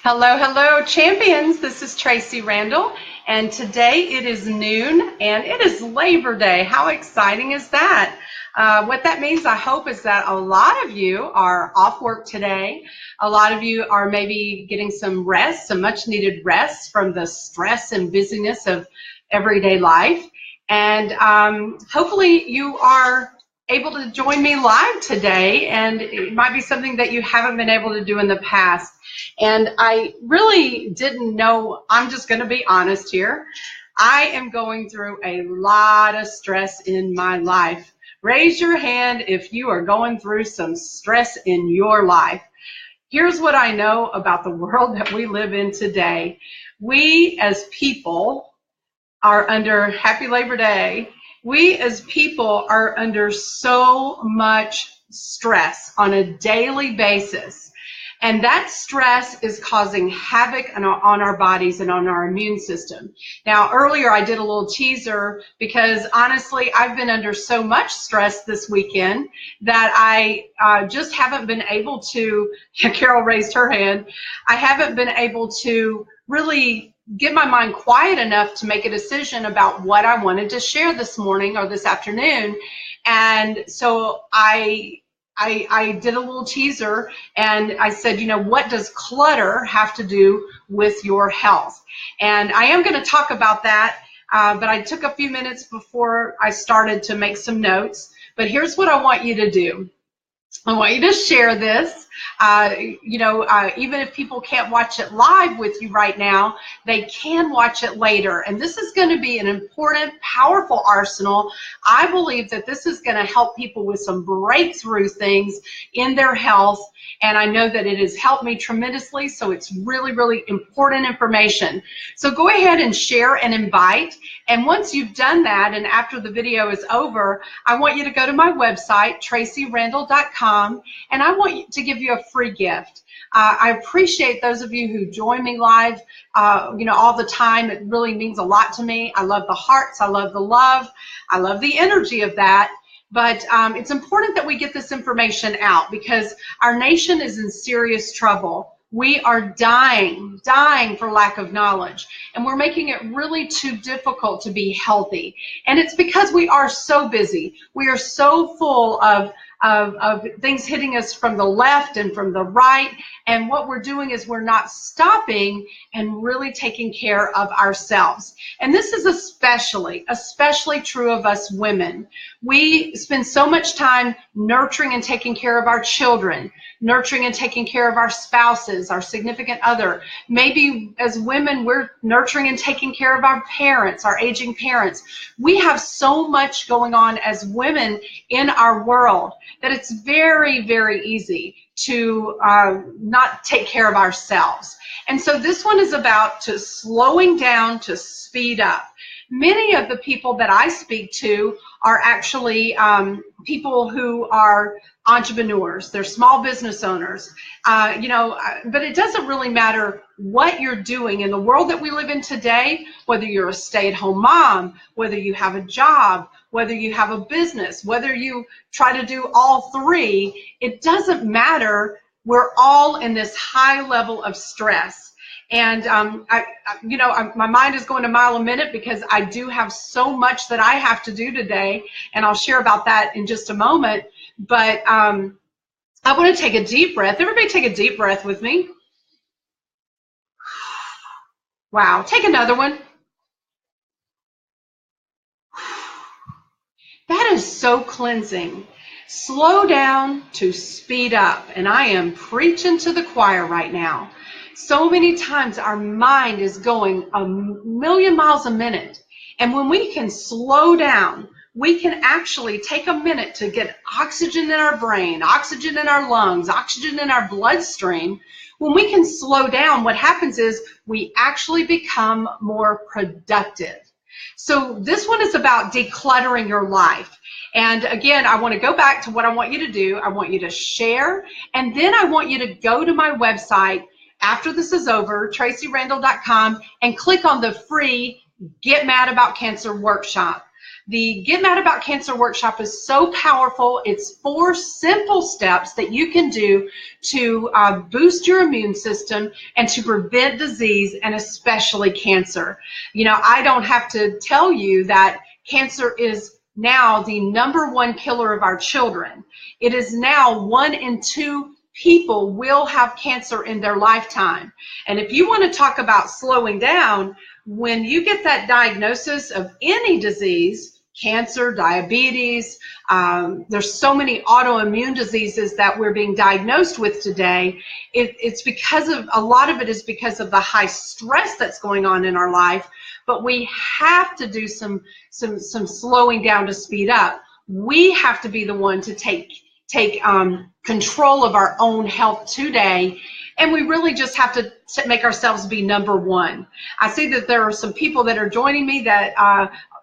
Hello, hello, champions. This is Tracee Randall, and today it is noon, and it is Labor Day. How exciting is that? What that means, I hope, is that a lot of you are off work today. A lot of you are maybe getting some rest, some much-needed rest from the stress and busyness of everyday life. And hopefully you are able to join me live today, and it might be something that you haven't been able to do in the past. And I really didn't know, I'm just going to be honest here, I am going through a lot of stress in my life. Raise your hand if you are going through some stress in your life. Here's what I know about the world that we live in today. We as people are under, happy Labor Day, we as people are under so much stress on a daily basis. And that stress is causing havoc on our bodies and on our immune system. Now, earlier I did a little teaser because honestly, I've been under so much stress this weekend that I just haven't been able to, Carol raised her hand, I haven't been able to really get my mind quiet enough to make a decision about what I wanted to share this morning or this afternoon. And so I did a little teaser and I said, you know, what does clutter have to do with your health? And I am going to talk about that, but I took a few minutes before I started to make some notes. But here's what I want you to do. I want you to share this. Even if people can't watch it live with you right now, they can watch it later. And this is going to be an important, powerful arsenal. I believe that this is going to help people with some breakthrough things in their health. And I know that it has helped me tremendously. So it's really, really important information. So go ahead and share and invite. And once you've done that, and after the video is over, I want you to go to my website, traceerandall.com, and I want to give you a free gift. I appreciate those of you who join me live, all the time. It really means a lot to me. I love the hearts. I love the love. I love the energy of that. But it's important that we get this information out because our nation is in serious trouble. We are dying for lack of knowledge, and we're making it really too difficult to be healthy. And it's because we are so busy. We are so full of things hitting us from the left and from the right, and what we're doing is we're not stopping and really taking care of ourselves. And this is especially true of us women. We spend so much time nurturing and taking care of our children, nurturing and taking care of our spouses, our significant other. Maybe as women, we're nurturing and taking care of our parents, our aging parents. We have so much going on as women in our world that it's very, very easy to not take care of ourselves. And so this one is about to slowing down to speed up. Many of the people that I speak to are actually people who are entrepreneurs. They're small business owners, but it doesn't really matter what you're doing in the world that we live in today, whether you're a stay-at-home mom, whether you have a job, whether you have a business, whether you try to do all three, it doesn't matter. We're all in this high level of stress. And my mind is going a mile a minute because I do have so much that I have to do today, and I'll share about that in just a moment. But I want to take a deep breath. Everybody take a deep breath with me. Wow, take another one. That is so cleansing. Slow down to speed up. And I am preaching to the choir right now. So many times our mind is going a million miles a minute. And when we can slow down, we can actually take a minute to get oxygen in our brain, oxygen in our lungs, oxygen in our bloodstream. When we can slow down, what happens is we actually become more productive. So this one is about decluttering your life. And again, I want to go back to what I want you to do. I want you to share, and then I want you to go to my website after this is over, traceerandall.com, and click on the free Get Mad About Cancer workshop. The Get Mad About Cancer workshop is so powerful. It's 4 simple steps that you can do to boost your immune system and to prevent disease, and especially cancer. You know, I don't have to tell you that cancer is now the #1 killer of our children. It is now 1 in 2 people will have cancer in their lifetime. And if you want to talk about slowing down, when you get that diagnosis of any disease, cancer, diabetes, there's so many autoimmune diseases that we're being diagnosed with today. It's because of, a lot of it is because of the high stress that's going on in our life, but we have to do some slowing down to speed up. We have to be the one to take control of our own health today, and we really just have to make ourselves be #1. I see that there are some people that are joining me that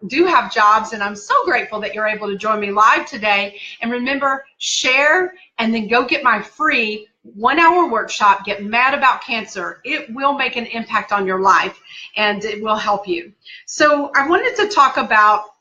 do have jobs, and I'm so grateful that you're able to join me live today. And remember, share and then go get my free 1-hour workshop, Get Mad About Cancer. It will make an impact on your life, and it will help you. So I wanted to talk about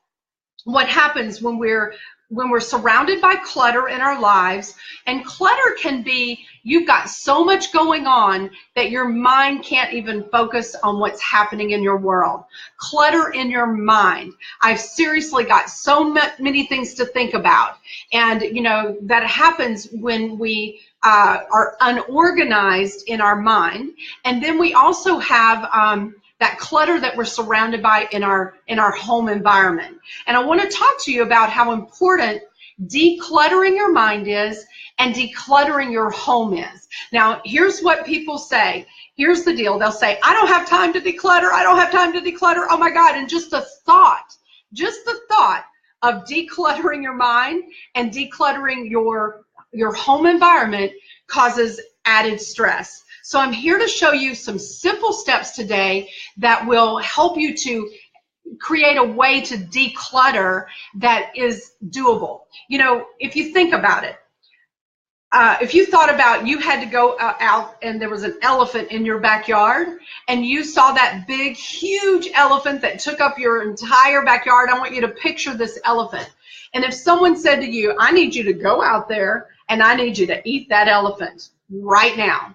what happens when we're surrounded by clutter in our lives. And clutter can be, you've got so much going on that your mind can't even focus on what's happening in your world. Clutter in your mind. I've seriously got so many things to think about. And you know, that happens when we are unorganized in our mind. And then we also have that clutter that we're surrounded by in our home environment. And I want to talk to you about how important decluttering your mind is and decluttering your home is. Now, here's what people say. Here's the deal. They'll say, I don't have time to declutter. I don't have time to declutter. Oh my God. And just the thought of decluttering your mind and decluttering your home environment causes added stress. So I'm here to show you some simple steps today that will help you to create a way to declutter that is doable. You know, if you think about it, if you thought about you had to go out and there was an elephant in your backyard and you saw that big, huge elephant that took up your entire backyard, I want you to picture this elephant. And if someone said to you, I need you to go out there and I need you to eat that elephant right now.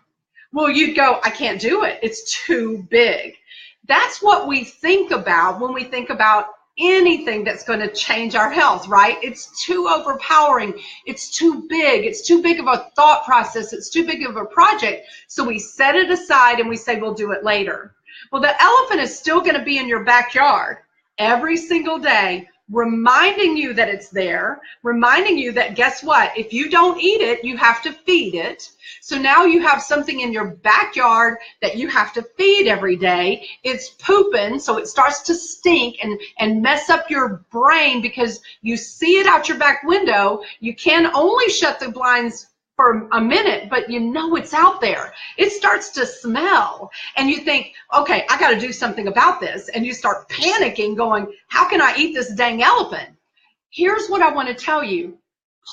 Well, you'd go, I can't do it. It's too big. That's what we think about when we think about anything that's going to change our health, right? It's too overpowering. It's too big. It's too big of a thought process. It's too big of a project. So we set it aside and we say we'll do it later. Well, the elephant is still going to be in your backyard every single day, reminding you that it's there, reminding you that guess what? If you don't eat it, you have to feed it. So now you have something in your backyard that you have to feed every day. It's pooping, so it starts to stink and mess up your brain because you see it out your back window. You can only shut the blinds for a minute, but you know it's out there. It starts to smell and you think, okay, I got to do something about this. And you start panicking going, how can I eat this dang elephant? Here's what I want to tell you.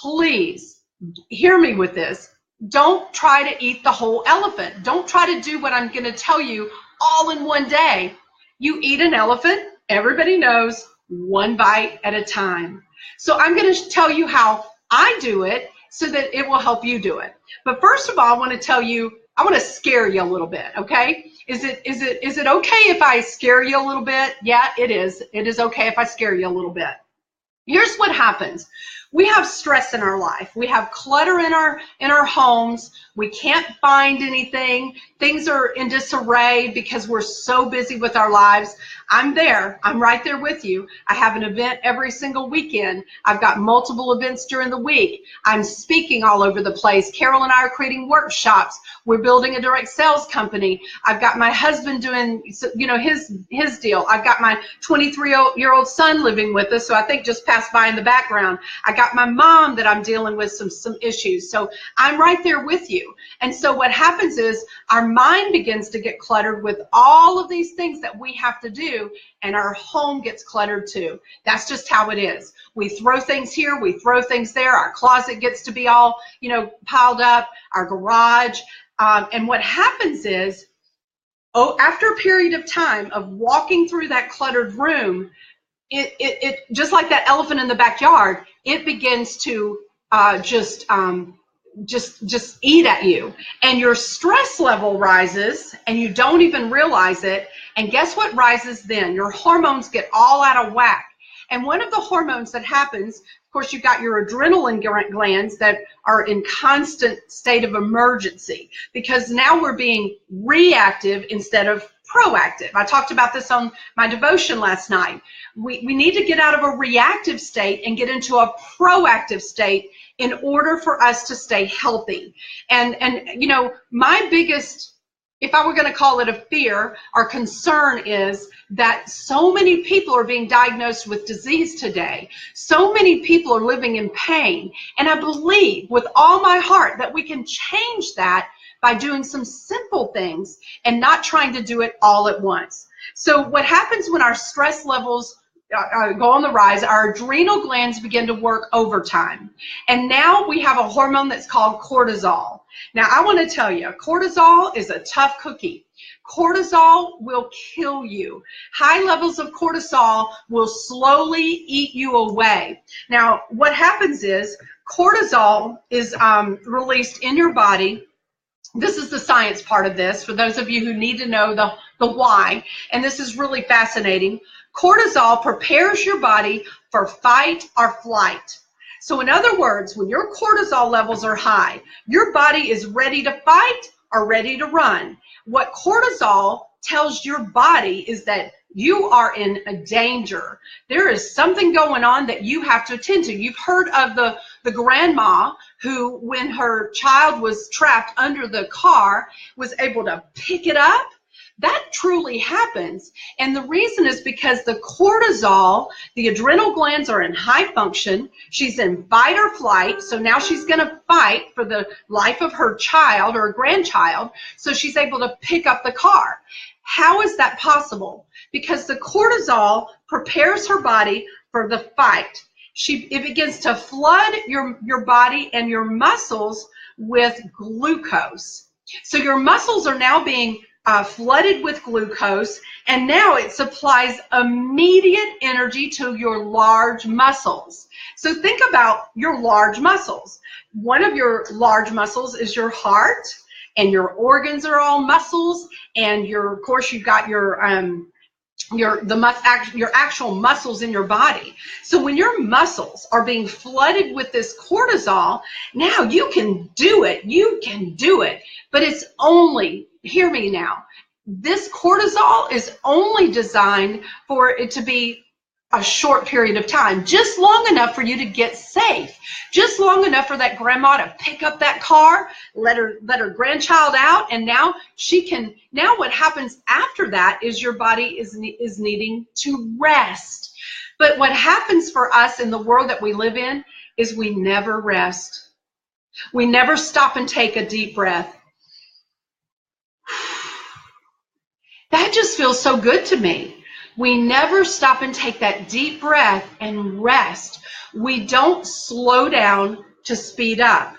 Please hear me with this. Don't try to eat the whole elephant. Don't try to do what I'm going to tell you all in one day. You eat an elephant, everybody knows, 1 bite at a time. So I'm going to tell you how I do it so that it will help you do it. But first of all, I want to tell you, I want to scare you a little bit, okay? Is it okay if I scare you a little bit? Yeah, it is. It is okay if I scare you a little bit. Here's what happens. We have stress in our life. We have clutter in our homes. We can't find anything. Things are in disarray because we're so busy with our lives. I'm there. I'm right there with you. I have an event every single weekend. I've got multiple events during the week. I'm speaking all over the place. Carol and I are creating workshops. We're building a direct sales company. I've got my husband doing, you know, his deal. I've got my 23-year-old son living with us, so I think just passed by in the background. I got my mom that I'm dealing with some issues. So I'm right there with you. And so what happens is our mind begins to get cluttered with all of these things that we have to do, and our home gets cluttered too. That's just how it is. We throw things here, we throw things there. Our closet gets to be all, you know, piled up, our garage. And what happens is, after a period of time of walking through that cluttered room, it just like that elephant in the backyard, it begins to just eat at you, and your stress level rises and you don't even realize it. And guess what rises then? Your hormones get all out of whack. And one of the hormones that happens, of course, you've got your adrenaline glands that are in constant state of emergency, because now we're being reactive instead of proactive. I talked about this on my devotion last night. We need to get out of a reactive state and get into a proactive state in order for us to stay healthy. And you know, my biggest, if I were going to call it a fear or concern, is that so many people are being diagnosed with disease today. So many people are living in pain. And I believe with all my heart that we can change that by doing some simple things and not trying to do it all at once. So what happens when our stress levels go on the rise, our adrenal glands begin to work overtime. And now we have a hormone that's called cortisol. Now, I want to tell you, cortisol is a tough cookie. Cortisol will kill you. High levels of cortisol will slowly eat you away. Now, what happens is cortisol is released in your body. This is the science part of this, for those of you who need to know the why, and this is really fascinating. Cortisol prepares your body for fight or flight. So in other words, when your cortisol levels are high, your body is ready to fight or ready to run. What cortisol tells your body is that you are in a danger. There is something going on that you have to attend to. You've heard of the grandma who, when her child was trapped under the car, was able to pick it up. That truly happens. And the reason is because the cortisol, the adrenal glands are in high function. She's in fight or flight. So now she's going to fight for the life of her child or grandchild. So she's able to pick up the car. How is that possible? Because the cortisol prepares her body for the fight. It begins to flood your body and your muscles with glucose. So your muscles are now being flooded with glucose, and now it supplies immediate energy to your large muscles. So think about your large muscles. One of your large muscles is your heart, and your organs are all muscles, and of course you've got your actual muscles in your body. So when your muscles are being flooded with this cortisol, now you can do it. You can do it. But it's only, hear me now, this cortisol is only designed for it to be a short period of time, just long enough for you to get safe, just long enough for that grandma to pick up that car, let her grandchild out, and now what happens after that is your body is needing to rest. But what happens for us in the world that we live in is we never rest. We never stop and take a deep breath. That just feels so good to me. We never stop and take that deep breath and rest. We don't slow down to speed up.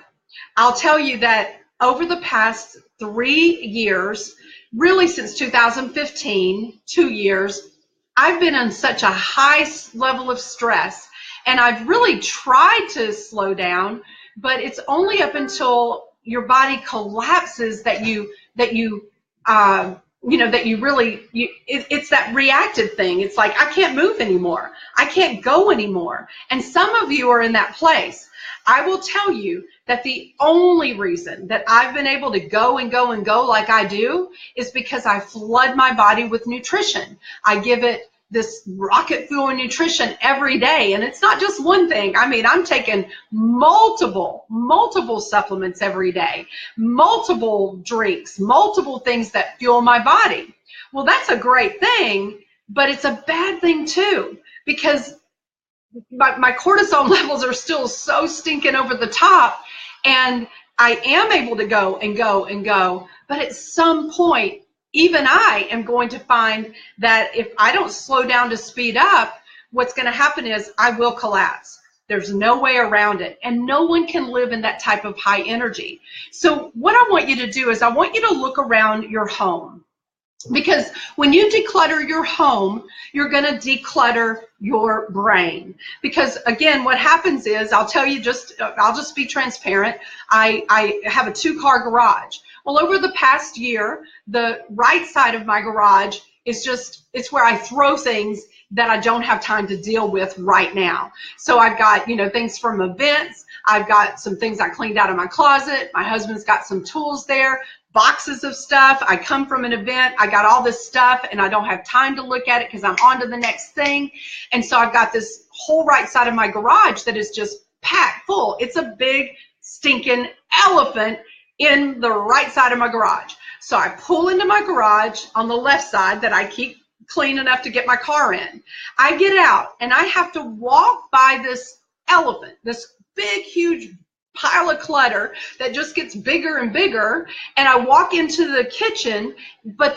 I'll tell you that over the past 3 years, really since 2015, 2 years, I've been on such a high level of stress, and I've really tried to slow down, but it's only up until your body collapses it's that reactive thing. It's like, I can't move anymore. I can't go anymore. And some of you are in that place. I will tell you that the only reason that I've been able to go and go and go like I do is because I flood my body with nutrition. I give it this rocket fuel of nutrition every day. And it's not just one thing. I mean, I'm taking multiple supplements every day, multiple drinks, multiple things that fuel my body. Well, that's a great thing, but it's a bad thing too, because my cortisol levels are still so stinking over the top, and I am able to go and go and go, but at some point, even I am going to find that if I don't slow down to speed up, what's going to happen is I will collapse. There's no way around it, and no one can live in that type of high energy. So what I want you to do is I want you to look around your home. Because when you declutter your home, you're going to declutter your brain. Because again, what happens is, I'll just be transparent. I have a 2-car garage. Well, over the past year, the right side of my garage is it's where I throw things that I don't have time to deal with right now. So I've got, things from events. I've got some things I cleaned out of my closet. My husband's got some tools there, boxes of stuff. I come from an event. I got all this stuff and I don't have time to look at it because I'm on to the next thing. And so I've got this whole right side of my garage that is just packed full. It's a big stinking elephant in the right side of my garage. So I pull into my garage on the left side that I keep clean enough to get my car in. I get out and I have to walk by this elephant, this big, huge pile of clutter that just gets bigger and bigger, and I walk into the kitchen, but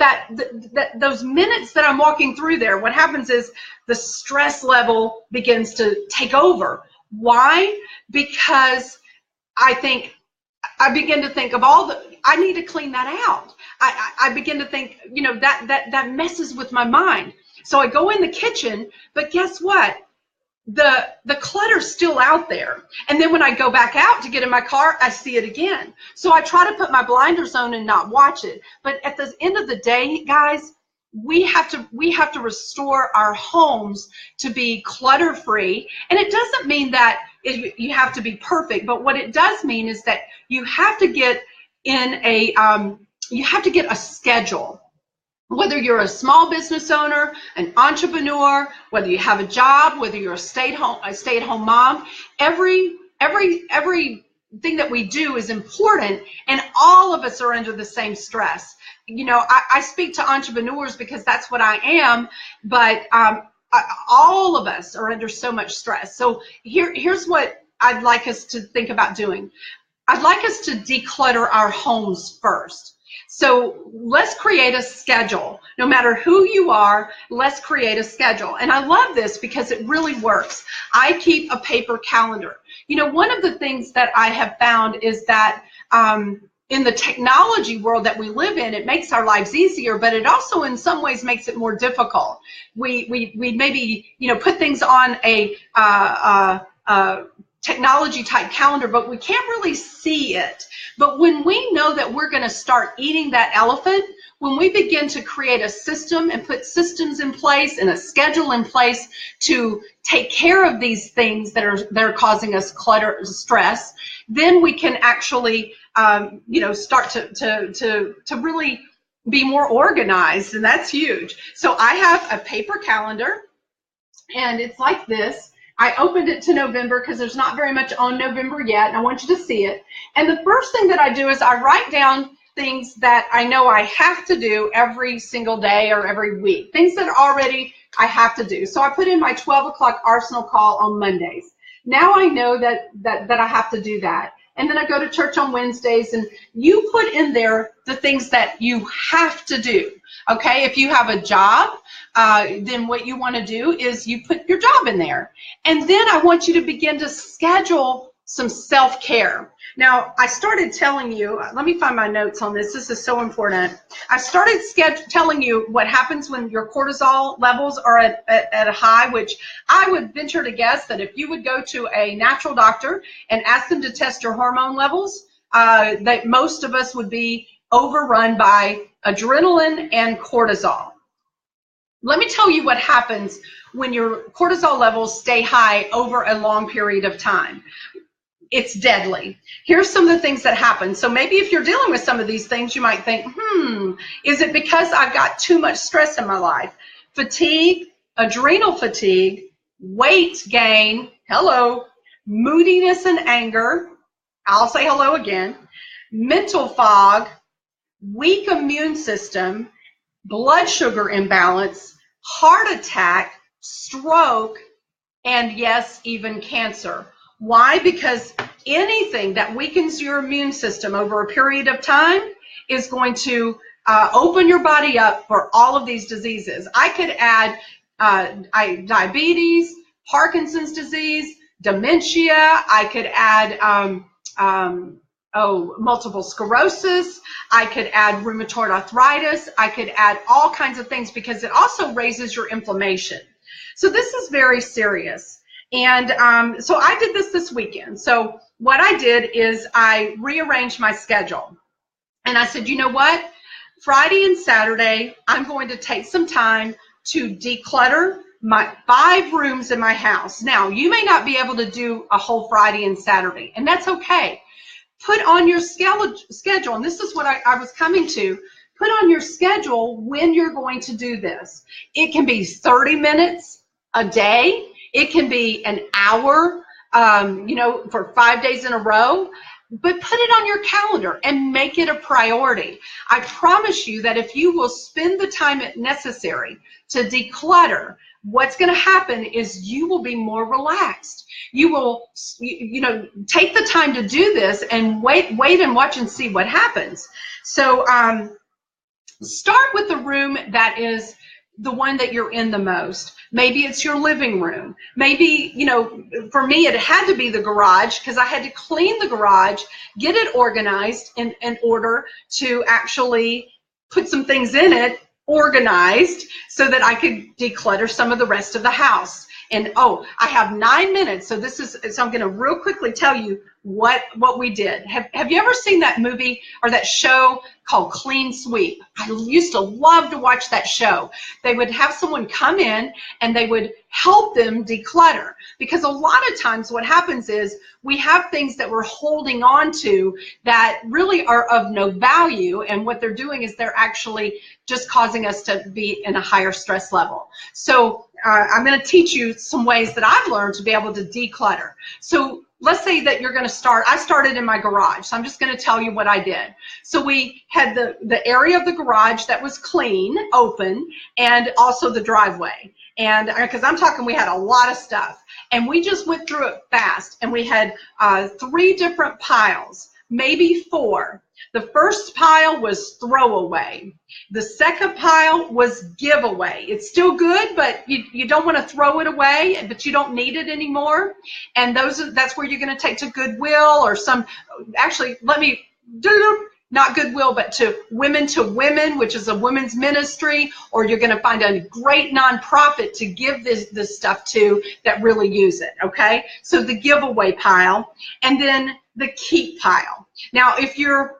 those minutes that I'm walking through there, what happens is the stress level begins to take over. Why? Because I begin to think of I need to clean that out. I begin to think, that messes with my mind. So I go in the kitchen, but guess what? The clutter's still out there. And then when I go back out to get in my car, I see it again. So I try to put my blinders on and not watch it. But at the end of the day, guys, we have to restore our homes to be clutter-free. And it doesn't mean that you have to be perfect, but what it does mean is that you have to get a schedule. Whether you're a small business owner, an entrepreneur, whether you have a job, whether you're a stay-at-home mom, everything that we do is important, and all of us are under the same stress. I speak to entrepreneurs because that's what I am, but all of us are under so much stress. So here's what I'd like us to think about doing. I'd like us to declutter our homes first. So let's create a schedule. No matter who you are, let's create a schedule. And I love this because it really works. I keep a paper calendar. One of the things that I have found is that in the technology world that we live in, it makes our lives easier, but it also in some ways makes it more difficult. We maybe, put things on a technology type calendar, but we can't really see it. But when we know that we're going to start eating that elephant, when we begin to create a system and put systems in place and a schedule in place to take care of these things that are causing us clutter, stress, then we can actually start to really be more organized, and that's huge. So I have a paper calendar, and it's like this. I opened it to November because there's not very much on November yet, and I want you to see it. And the first thing that I do is I write down things that I know I have to do every single day or every week, things that already I have to do. So I put in my 12 o'clock Arsenal call on Mondays. Now I know that I have to do that. And then I go to church on Wednesdays, and you put in there the things that you have to do. Okay, if you have a job, then what you want to do is you put your job in there. And then I want you to begin to schedule some self-care. Now, I started telling you, let me find my notes on this. This is so important. I started telling you what happens when your cortisol levels are at a high, which I would venture to guess that if you would go to a natural doctor and ask them to test your hormone levels, that most of us would be overrun by adrenaline and cortisol. Let me tell you what happens when your cortisol levels stay high over a long period of time. It's deadly. Here's some of the things that happen. So maybe if you're dealing with some of these things, you might think, is it because I've got too much stress in my life? Fatigue, adrenal fatigue, weight gain, hello, moodiness and anger, I'll say hello again, mental fog, weak immune system, blood sugar imbalance, heart attack, stroke, and yes, even cancer. Why? Because anything that weakens your immune system over a period of time is going to open your body up for all of these diseases. I could add diabetes, Parkinson's disease, dementia. I could add multiple sclerosis. I could add rheumatoid arthritis. I could add all kinds of things because it also raises your inflammation. So this is very serious. And so I did this weekend. So what I did is I rearranged my schedule. And I said, you know what? Friday and Saturday, I'm going to take some time to declutter my 5 rooms in my house. Now, you may not be able to do a whole Friday and Saturday, and that's okay. Put on your schedule, and this is what I was coming to, put on your schedule when you're going to do this. It can be 30 minutes a day. It can be an hour, for 5 days in a row. But put it on your calendar and make it a priority. I promise you that if you will spend the time necessary to declutter, what's going to happen is you will be more relaxed. You will, take the time to do this and wait and watch and see what happens. So start with the room that is the one that you're in the most. Maybe it's your living room. Maybe, for me, it had to be the garage because I had to clean the garage, get it organized in order to actually put some things in it organized so that I could declutter some of the rest of the house. And I have 9 minutes, so I'm going to real quickly tell you what we did. Have you ever seen that movie or that show called Clean Sweep? I used to love to watch that show. They would have someone come in and they would help them declutter, because a lot of times what happens is we have things that we're holding on to that really are of no value, and what they're doing is they're actually just causing us to be in a higher stress level. So I'm going to teach you some ways that I've learned to be able to declutter. So let's say that you're going to start. I started in my garage, so I'm just going to tell you what I did. So we had the area of the garage that was clean, open, and also the driveway. And because I'm talking, we had a lot of stuff, and we just went through it fast. And we had 3 different piles, maybe 4. The first pile was throwaway. The second pile was giveaway. It's still good, but you don't want to throw it away, but you don't need it anymore. And that's where you're going to take to Goodwill or not Goodwill, but to Women, which is a women's ministry, or you're going to find a great nonprofit to give this stuff to that really use it, okay? So the giveaway pile, and then the keep pile. Now, if you're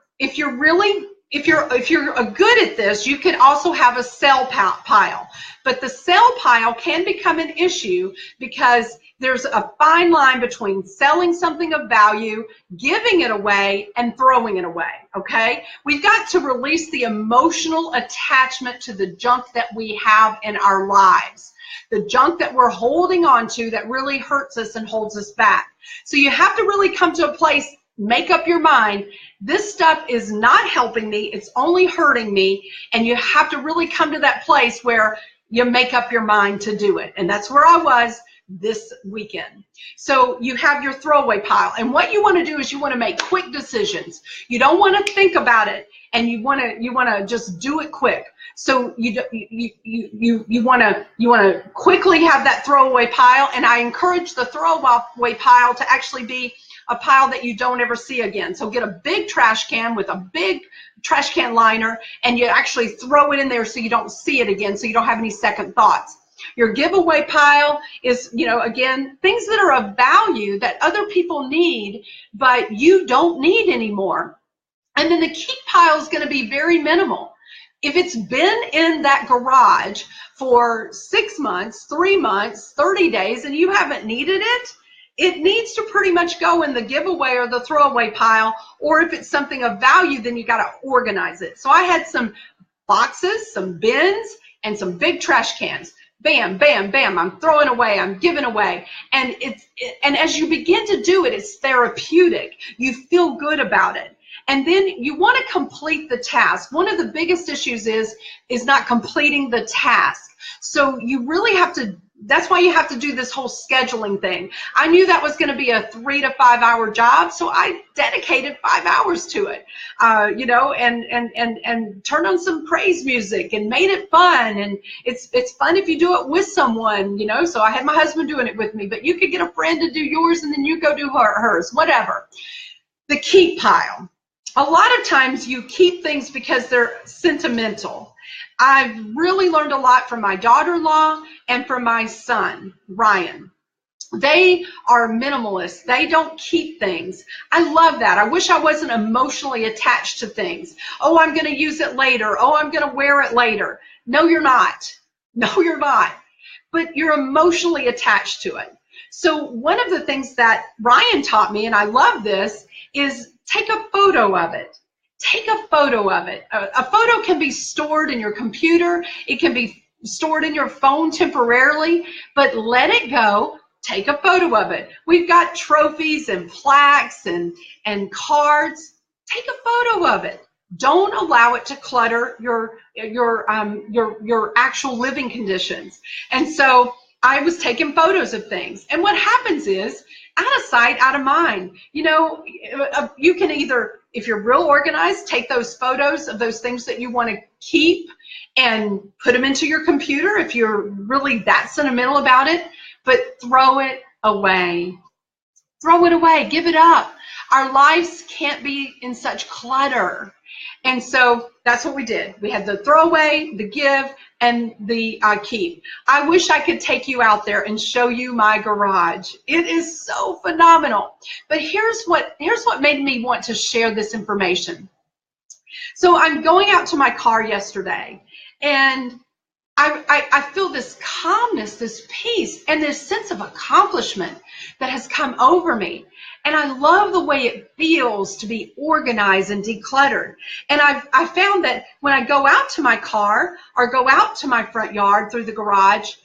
good at this, you can also have a sell pile. But the sell pile can become an issue because there's a fine line between selling something of value, giving it away, and throwing it away, okay? We've got to release the emotional attachment to the junk that we have in our lives, the junk that we're holding on to that really hurts us and holds us back. So you have to really come to a place, make up your mind, this stuff is not helping me, it's only hurting me, and you have to really come to that place where you make up your mind to do it. And that's where I was this weekend. So you have your throwaway pile, and what you want to do is you want to make quick decisions. You don't want to think about it, and you want to just do it quick. So you want to quickly have that throwaway pile, and I encourage the throwaway pile to actually be a pile that you don't ever see again. So get a big trash can with a big trash can liner, and you actually throw it in there so you don't see it again, so you don't have any second thoughts. Your giveaway pile is, again, things that are of value that other people need, but you don't need anymore. And then the keep pile is going to be very minimal. If it's been in that garage for 6 months, 3 months, 30 days, and you haven't needed it, it needs to pretty much go in the giveaway or the throwaway pile, or if it's something of value, then you got to organize it. So I had some boxes, some bins, and some big trash cans. Bam, bam, bam, I'm throwing away, I'm giving away. And as you begin to do it, it's therapeutic. You feel good about it. And then you want to complete the task. One of the biggest issues is not completing the task. So you really have to, that's why you have to do this whole scheduling thing. I knew that was going to be a 3 to 5 hour job, so I dedicated 5 hours to it, and turned on some praise music and made it fun. And it's fun if you do it with someone, so I had my husband doing it with me, but you could get a friend to do yours and then you go do hers, whatever. The keep pile. A lot of times you keep things because they're sentimental. I've really learned a lot from my daughter-in-law and from my son, Ryan. They are minimalists. They don't keep things. I love that. I wish I wasn't emotionally attached to things. Oh, I'm going to use it later. Oh, I'm going to wear it later. No, you're not. No, you're not. But you're emotionally attached to it. So one of the things that Ryan taught me, and I love this, is take a photo of it. Take a photo of it. A photo can be stored in your computer. It can be stored in your phone temporarily, but let it go. Take a photo of it. We've got trophies and plaques and cards. Take a photo of it. Don't allow it to clutter your actual living conditions. And so I was taking photos of things. And what happens is, out of sight, out of mind. You know, you can either, if you're real organized, take those photos of those things that you want to keep and put them into your computer if you're really that sentimental about it, but throw it away. Throw it away. Give it up. Our lives can't be in such clutter. And so that's what we did. We had the throwaway, the give, and the keep. I wish I could take you out there and show you my garage. It is so phenomenal. But here's what made me want to share this information. So I'm going out to my car yesterday, and I feel this calmness, this peace, and this sense of accomplishment that has come over me. And I love the way it feels to be organized and decluttered. And I found that when I go out to my car or go out to my front yard through the garage,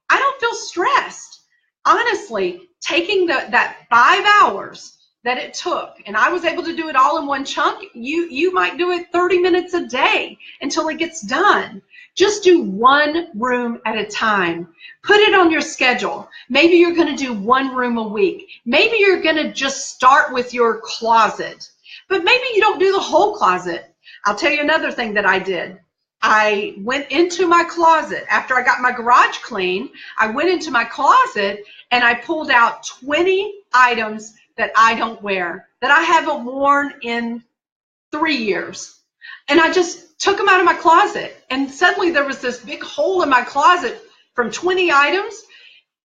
I don't feel stressed. Honestly, taking that 5 hours that it took, and I was able to do it all in one chunk, you might do it 30 minutes a day until it gets done. Just do one room at a time. Put it on your schedule. Maybe you're going to do one room a week. Maybe you're going to just start with your closet. But maybe you don't do the whole closet. I'll tell you another thing that I did. I went into my closet. After I got my garage clean, I went into my closet and I pulled out 20 items that I don't wear, that I haven't worn in 3 years. And I just took them out of my closet. And suddenly there was this big hole in my closet from 20 items.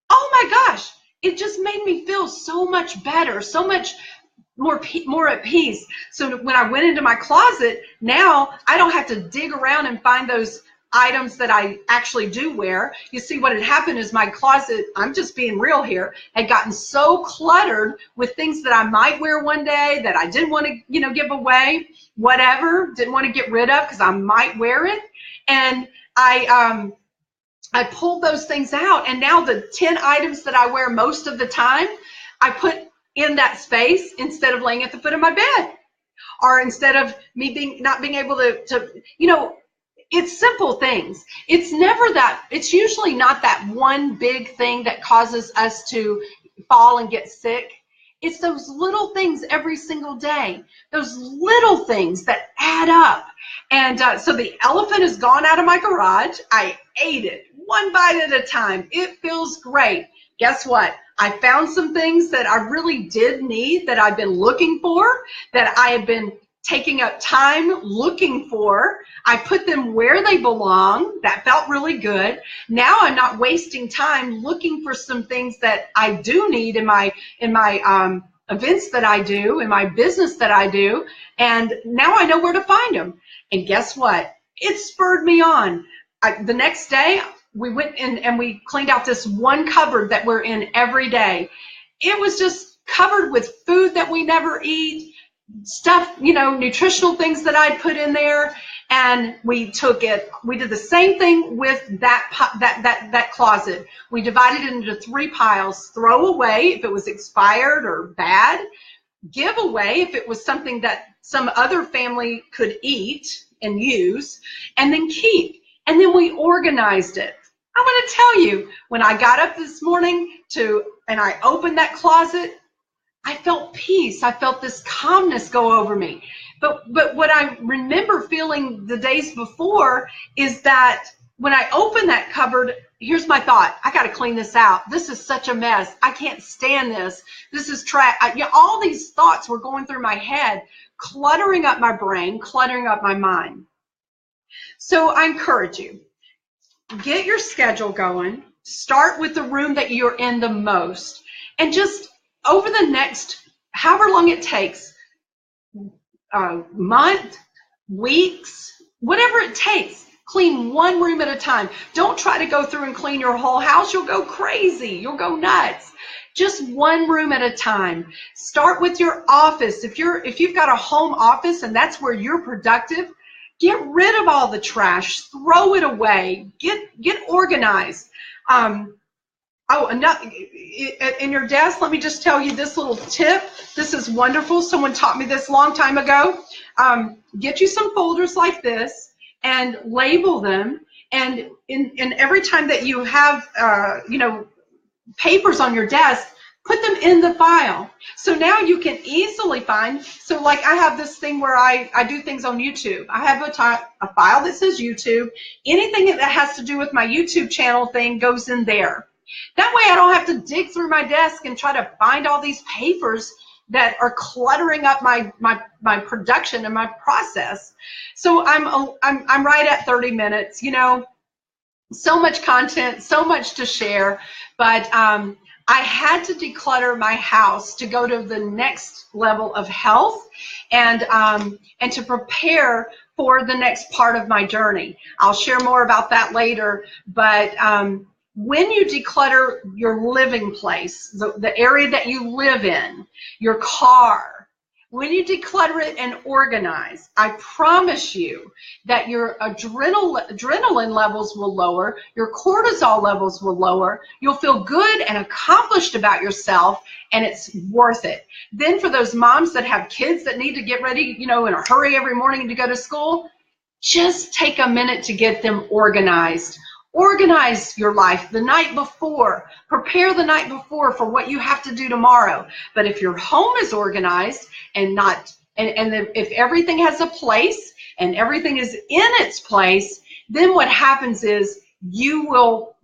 Oh my gosh, it just made me feel so much better, so much more at peace. So when I went into my closet, now I don't have to dig around and find those items that I actually do wear. You see, what had happened is my closet, I'm just being real here, had gotten so cluttered with things that I might wear one day that I didn't want to, give away, whatever, didn't want to get rid of because I might wear it. And I pulled those things out, and now the 10 items that I wear most of the time, I put in that space instead of laying at the foot of my bed, or instead of me not being able to it's simple things. It's usually not that one big thing that causes us to fall and get sick. It's those little things every single day, those little things that add up. And so the elephant is gone out of my garage. I ate it one bite at a time. It feels great. Guess what? I found some things that I really did need, that I've been looking for, that I have been taking up time looking for. I put them where they belong. That felt really good. Now I'm not wasting time looking for some things that I do need in my events that I do, in my business that I do, and now I know where to find them. And guess what? It spurred me on. The next day, we went in and we cleaned out this one cupboard that we're in every day. It was just covered with food that we never eat, stuff, nutritional things that I'd put in there, and we did the same thing with that closet. We divided it into 3 piles: throw away if it was expired or bad, give away if it was something that some other family could eat and use, and then keep. And then we organized it. I want to tell you, when I got up this morning and I opened that closet, I felt peace. I felt this calmness go over me. But what I remember feeling the days before is that when I open that cupboard, here's my thought. I got to clean this out. This is such a mess. I can't stand this. This is trash. All these thoughts were going through my head, cluttering up my brain, cluttering up my mind. So I encourage you, get your schedule going. Start with the room that you're in the most. And just over the next, however long it takes, month, weeks, whatever it takes, clean one room at a time. Don't try to go through and clean your whole house. You'll go crazy. You'll go nuts. Just one room at a time. Start with your office. If you've got a home office and that's where you're productive, get rid of all the trash. Throw it away. Get organized. In your desk, let me just tell you this little tip. This is wonderful. Someone taught me this a long time ago. Get you some folders like this and label them. And every time that you have, papers on your desk, put them in the file. So now you can easily find, so like I have this thing where I do things on YouTube. I have a file that says YouTube. Anything that has to do with my YouTube channel thing goes in there. That way I don't have to dig through my desk and try to find all these papers that are cluttering up my production and my process. So I'm right at 30 minutes, so much content, so much to share, but I had to declutter my house to go to the next level of health and to prepare for the next part of my journey. I'll share more about that later, but when you declutter your living place, the area that you live in, your car, when you declutter it and organize, I promise you that your adrenaline levels will lower, your cortisol levels will lower, you'll feel good and accomplished about yourself, and it's worth it. Then for those moms that have kids that need to get ready, in a hurry every morning to go to school, just take a minute to get them organized. Organize your life the night before. Prepare the night before for what you have to do tomorrow. But if your home is organized and if everything has a place and everything is in its place, then what happens is you will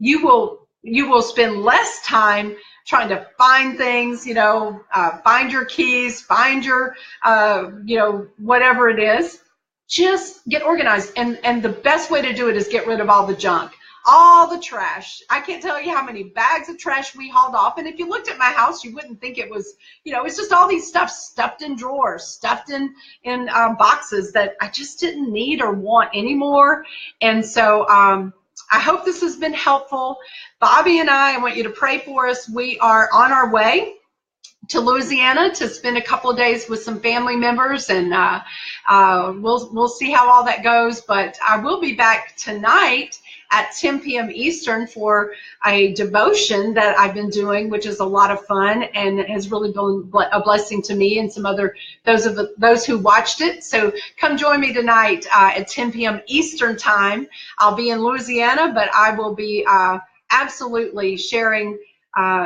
spend less time trying to find things, find your keys, find your, whatever it is. Just get organized. And the best way to do it is get rid of all the junk. All the trash. I can't tell you how many bags of trash we hauled off. And if you looked at my house, you wouldn't think it was, it's just all these stuff stuffed in drawers, stuffed in boxes that I just didn't need or want anymore. And so I hope this has been helpful. Bobby and I want you to pray for us. We are on our way to Louisiana to spend a couple of days with some family members, and we'll see how all that goes. But I will be back tonight at 10 p.m. Eastern for a devotion that I've been doing, which is a lot of fun and has really been a blessing to me and some other those who watched it. So come join me tonight at 10 p.m. Eastern time. I'll be in Louisiana, but I will be absolutely sharing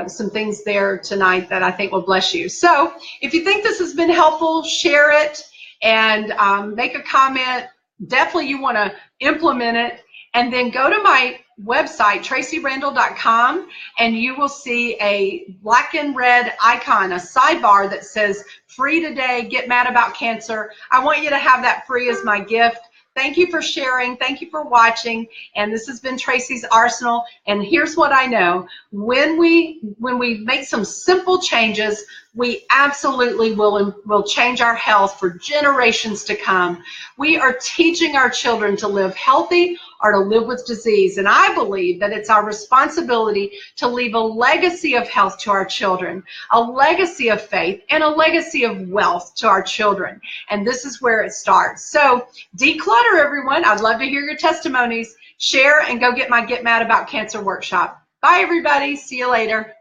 some things there tonight that I think will bless you. So if you think this has been helpful, share it and make a comment. Definitely you want to implement it. And then go to my website, TraceeRandall.com, and you will see a black and red icon, a sidebar that says free today, get mad about cancer. I want you to have that free as my gift. Thank you for sharing. Thank you for watching. And this has been Tracee's Arsenal. And here's what I know. When we make some simple changes, we absolutely will change our health for generations to come. We are teaching our children to live healthy or to live with disease. And I believe that it's our responsibility to leave a legacy of health to our children, a legacy of faith, and a legacy of wealth to our children. And this is where it starts. So declutter, everyone. I'd love to hear your testimonies. Share and go get my Get Mad About Cancer workshop. Bye, everybody. See you later.